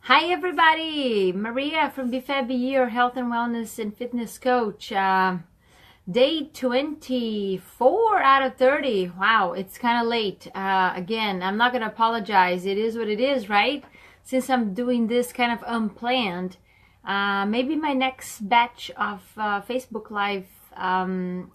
Hi everybody, Maria from BeFabBeYou, your health and wellness and fitness coach. Day 24 out of 30. Wow, it's kind of late. Again, I'm not going to apologize. It is what it is, right? Since I'm doing this kind of unplanned, maybe my next batch of Facebook Live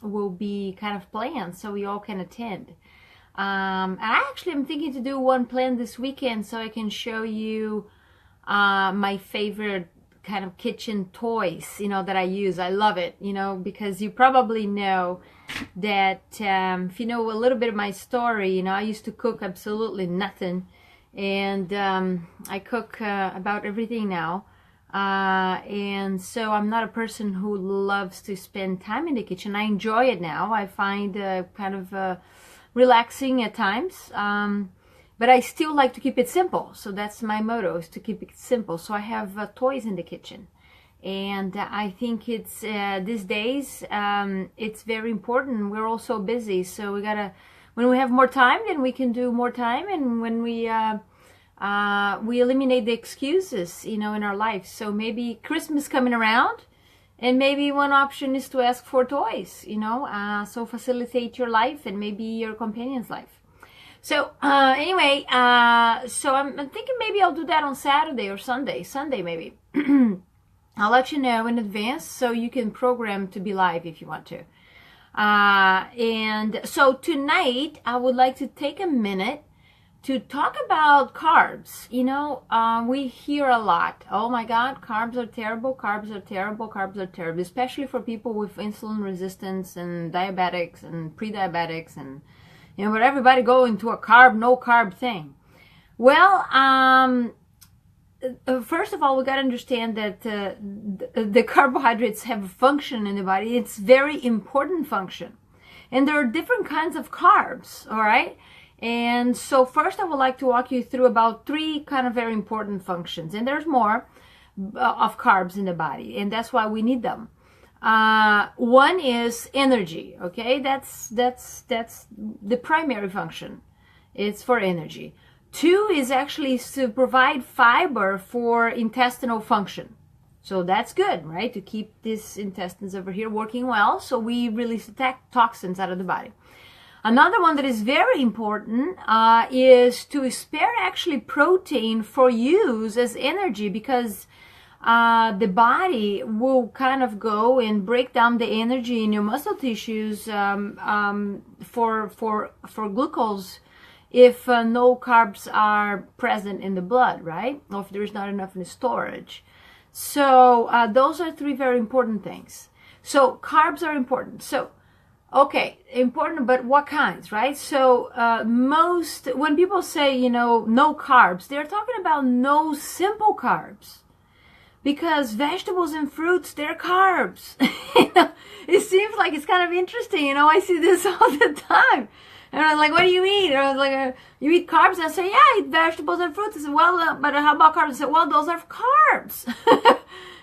will be kind of planned so we all can attend. I actually am thinking to do one planned this weekend so I can show you my favorite kind of kitchen toys, that I use. I love it, because you probably know that if you know a little bit of my story, I used to cook absolutely nothing, and I cook about everything now, and so I'm not a person who loves to spend time in the kitchen. I enjoy it now. I find kind of relaxing at times. But I still like to keep it simple. So that's my motto, is to keep it simple. So I have toys in the kitchen. And I think it's, these days, it's very important. We're all so busy. So we gotta, when we have more time, then we can do more time. And when we eliminate the excuses, in our life. So maybe Christmas coming around. And maybe one option is to ask for toys, so facilitate your life and maybe your companion's life. So anyway, so I'm thinking maybe I'll do that on Saturday or Sunday maybe. I'll let you know in advance so you can program to be live if you want to. And so tonight I would like to take a minute to talk about carbs. We hear a lot, oh my God, carbs are terrible, carbs are terrible, carbs are terrible, especially for people with insulin resistance and diabetics and pre-diabetics and but everybody go into a no carb thing. Well, first of all, we got to understand that the carbohydrates have a function in the body. It's very important function. And there are different kinds of carbs, all right? And so first I would like to walk you through about 3 kind of very important functions. And there's more of carbs in the body, and that's why we need them. One is energy, okay? That's the primary function. It's for energy. 2 is actually to provide fiber for intestinal function. So that's good, right? To keep these intestines over here working well, so we release the toxins out of the body. Another one that is very important is to spare actually protein for use as energy, because the body will kind of go and break down the energy in your muscle tissues for glucose if no carbs are present in the blood, right? Or if there's not enough in the storage. So those are 3 very important things. So carbs are important. So okay, important, but what kinds, right? So when people say, no carbs, they're talking about no simple carbs. Because vegetables and fruits, they're carbs. It seems like it's kind of interesting. I see this all the time. And I'm like, what do you eat? And I was like, you eat carbs? And I say, yeah, I eat vegetables and fruits. I said, well, but how about carbs? I said, well, those are carbs.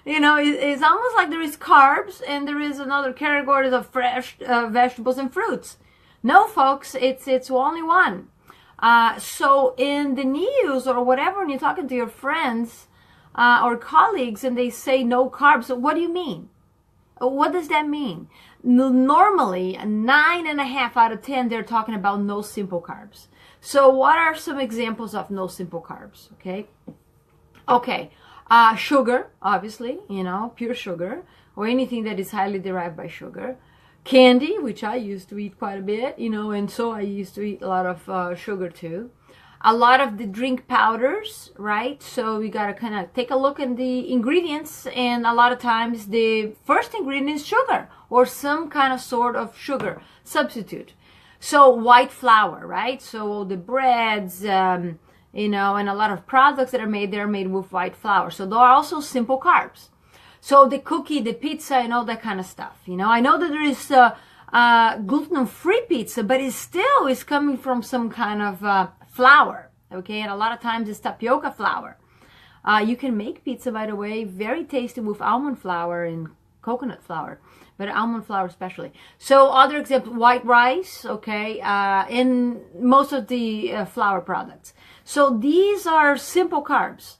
It's almost like there is carbs and there is another category of fresh vegetables and fruits. No, folks, it's only one. So in the news or whatever, when you're talking to your friends, or colleagues, and they say no carbs, what do you mean? What does that mean? Normally, 9.5 out of 10, they're talking about no simple carbs. So what are some examples of no simple carbs? Okay, sugar, obviously, pure sugar, or anything that is highly derived by sugar. Candy, which I used to eat quite a bit, and so I used to eat a lot of sugar too. A lot of the drink powders, right? So we got to kind of take a look at the ingredients, and a lot of times the first ingredient is sugar or some kind of sort of sugar substitute. So white flour, right? So all the breads, and a lot of products that are made, they're made with white flour. So those are also simple carbs. So the cookie, the pizza, and all that kind of stuff. I know that there is gluten-free pizza, but it still is coming from some kind of flour, okay? And a lot of times it's tapioca flour. You can make pizza, by the way, very tasty with almond flour and coconut flour, but almond flour especially. So other examples, white rice, okay, in most of the flour products. So these are simple carbs.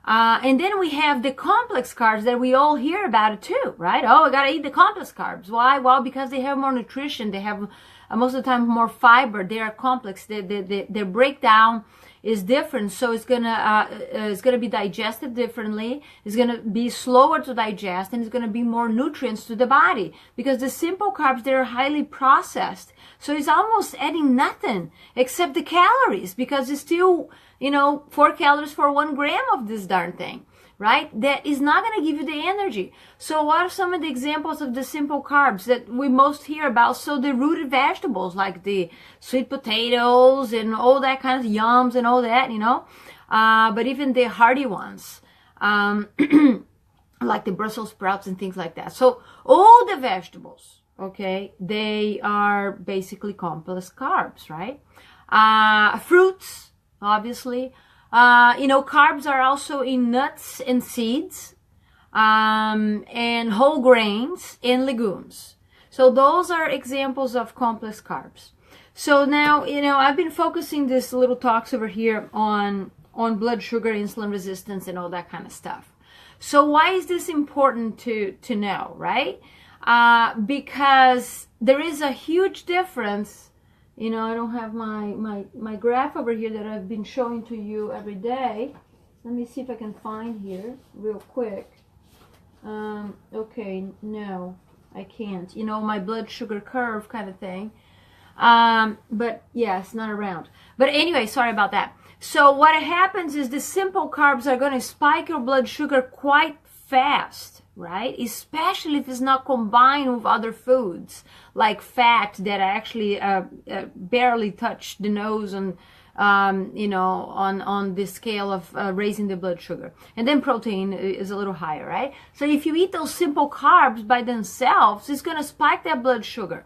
And then we have the complex carbs that we all hear about it too, right? Oh, I gotta eat the complex carbs. Why? Well, because they have more nutrition. They have most of the time more fiber. They are complex. Their breakdown is different, so it's gonna be digested differently. It's gonna be slower to digest, and it's gonna be more nutrients to the body, because the simple carbs, they're highly processed, so it's almost adding nothing except the calories, because it's still 4 calories for 1 gram of this darn thing, right? That is not going to give you the energy. So what are some of the examples of the simple carbs that we most hear about? So the rooted vegetables, like the sweet potatoes and all that kind of yums and all that, but even the hearty ones, like the Brussels sprouts and things like that. So all the vegetables, okay, they are basically complex carbs, right? Fruits, obviously. Carbs are also in nuts and seeds, and whole grains and legumes. So those are examples of complex carbs. So now, I've been focusing this little talks over here on blood sugar, insulin resistance, and all that kind of stuff. So why is this important to know, right? Because there is a huge difference. I don't have my graph over here that I've been showing to you every day. Let me see if I can find here real quick. Okay, no, I can't. My blood sugar curve kind of thing. But yeah, it's not around. But anyway, sorry about that. So what happens is the simple carbs are going to spike your blood sugar quite fast, right? Especially if it's not combined with other foods like fat that actually barely touch the nose and on the scale of raising the blood sugar. And then protein is a little higher, right? So if you eat those simple carbs by themselves, it's going to spike that blood sugar.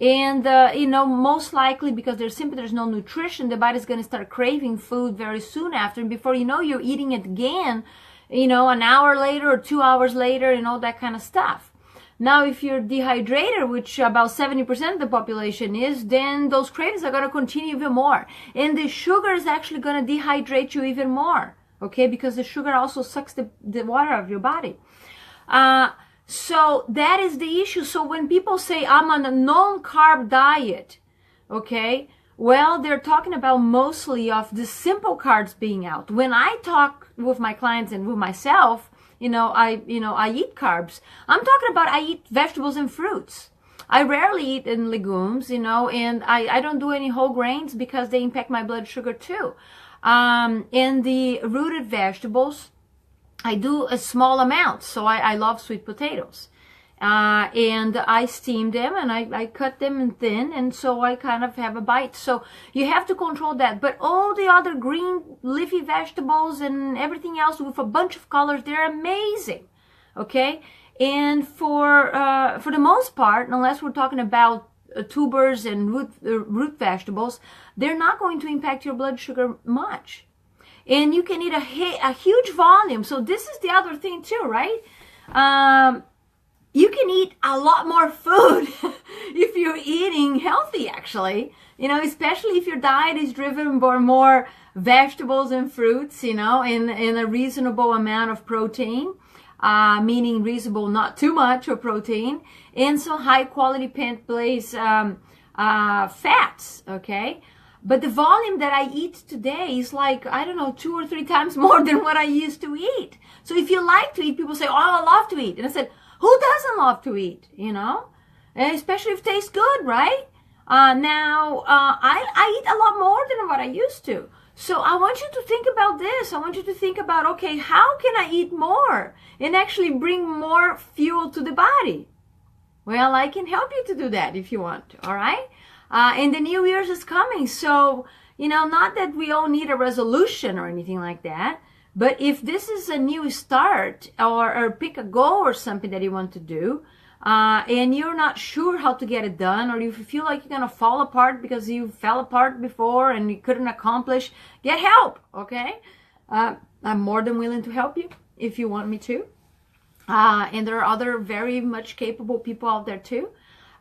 And, most likely because there's no nutrition, the body's going to start craving food very soon after. And before you know, you're eating it again, an hour later or 2 hours later and all that kind of stuff. Now, if you're dehydrated, which about 70% of the population is, then those cravings are going to continue even more. And the sugar is actually going to dehydrate you even more, okay? Because the sugar also sucks the water out of your body. So that is the issue. So when people say, I'm on a non-carb diet, okay, well, they're talking about mostly of the simple carbs being out. When I talk with my clients and with myself, I eat carbs. I'm talking about I eat vegetables and fruits. I rarely eat in legumes, and I don't do any whole grains because they impact my blood sugar too. And the rooted vegetables, I do a small amount. So I love sweet potatoes. And I steam them and I cut them in thin, and so I kind of have a bite. So you have to control that. But all the other green leafy vegetables and everything else with a bunch of colors, they're amazing. Okay? And for the most part, unless we're talking about tubers and root vegetables, they're not going to impact your blood sugar much. And you can eat a huge volume. So this is the other thing too, right? You can eat a lot more food if you're eating healthy, actually. Especially if your diet is driven by more vegetables and fruits, in a reasonable amount of protein, meaning reasonable, not too much of protein, and some high quality plant-based fats, okay? But the volume that I eat today is like, 2 or 3 times more than what I used to eat. So if you like to eat, people say, oh, I love to eat. And I said, who doesn't love to eat, And especially if it tastes good, right? Now, I eat a lot more than what I used to. So I want you to think about this. I want you to think about, okay, how can I eat more and actually bring more fuel to the body? Well, I can help you to do that if you want to, all right? And the New Year's is coming. So, not that we all need a resolution or anything like that. But if this is a new start or pick a goal or something that you want to do, and you're not sure how to get it done, or if you feel like you're going to fall apart because you fell apart before and you couldn't accomplish, get help, okay? I'm more than willing to help you if you want me to. And there are other very much capable people out there too.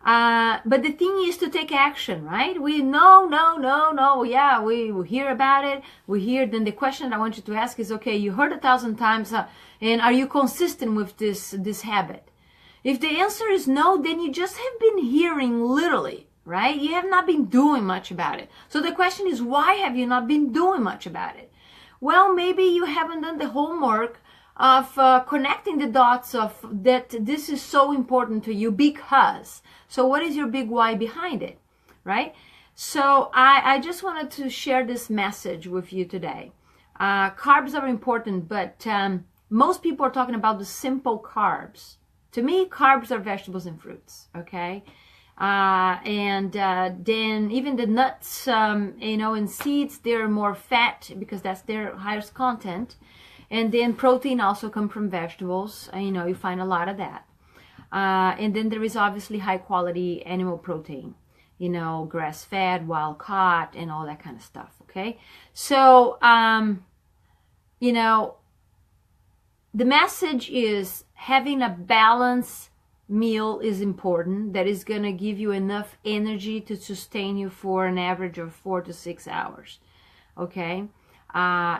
But the thing is to take action, right? We no. Yeah, we hear about it. We hear. Then the question I want you to ask is, okay, you heard 1,000 times, and are you consistent with this habit? If the answer is no, then you just have been hearing literally, right? You have not been doing much about it. So the question is, why have you not been doing much about it? Well, maybe you haven't done the homework of connecting the dots of that this is so important to you because. So what is your big why behind it, right? So I just wanted to share this message with you today. Carbs are important, but most people are talking about the simple carbs. To me, carbs are vegetables and fruits, okay? Then even the nuts, and seeds, they're more fat because that's their highest content. And then protein also comes from vegetables. You find a lot of that. And then there is obviously high quality animal protein, grass-fed, wild-caught, and all that kind of stuff, okay? So, the message is having a balanced meal is important that is going to give you enough energy to sustain you for an average of 4 to 6 hours, okay?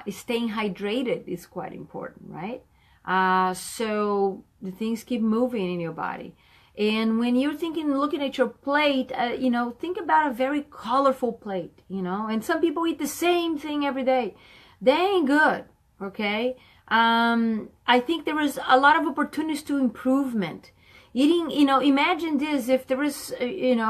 Staying hydrated is quite important, right? So the things keep moving in your body. And when you're looking at your plate, think about a very colorful plate, and some people eat the same thing every day. They ain't good, okay? I think there is a lot of opportunities to improvement. Eating, imagine this, if there is, if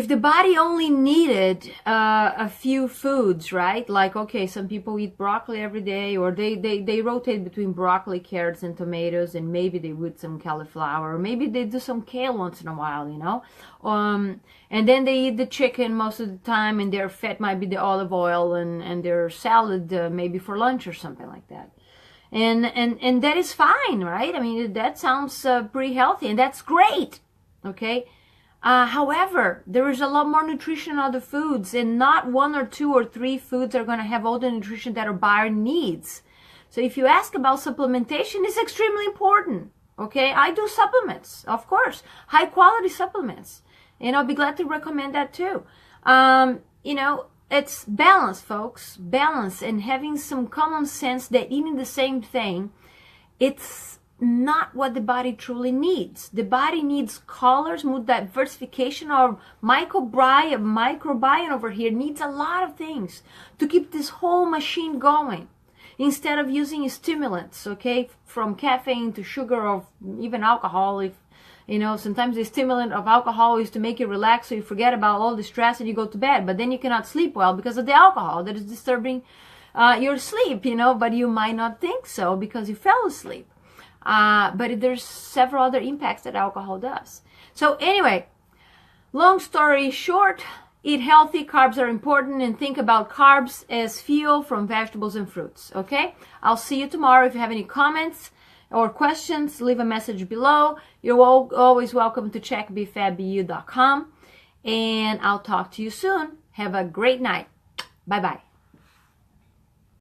the body only needed a few foods, right? Like, okay, some people eat broccoli every day, or they rotate between broccoli, carrots, and tomatoes, and maybe they would some cauliflower, or maybe they do some kale once in a while, and then they eat the chicken most of the time, and their fat might be the olive oil, and their salad maybe for lunch or something like that. And that is fine, right? I mean, that sounds pretty healthy, and that's great, okay? However, there is a lot more nutrition in other foods, and not 1 or 2 or 3 foods are going to have all the nutrition that our body needs. So if you ask about supplementation, it's extremely important, okay? I do supplements, of course, high quality supplements, and I'll be glad to recommend that too. It's balance, folks, balance, and having some common sense that eating the same thing, it's not what the body truly needs. The body needs colors, mood diversification, or microbiome over here needs a lot of things to keep this whole machine going. Instead of using stimulants, okay, from caffeine to sugar or even alcohol. If sometimes the stimulant of alcohol is to make you relax so you forget about all the stress and you go to bed, but then you cannot sleep well because of the alcohol that is disturbing your sleep, but you might not think so because you fell asleep. But there's several other impacts that alcohol does. So anyway, long story short, eat healthy, carbs are important, and think about carbs as fuel from vegetables and fruits, okay? I'll see you tomorrow. If you have any comments or questions, leave a message below. You're always welcome to check BeFabBeYou.com, and I'll talk to you soon. Have a great night. Bye-bye.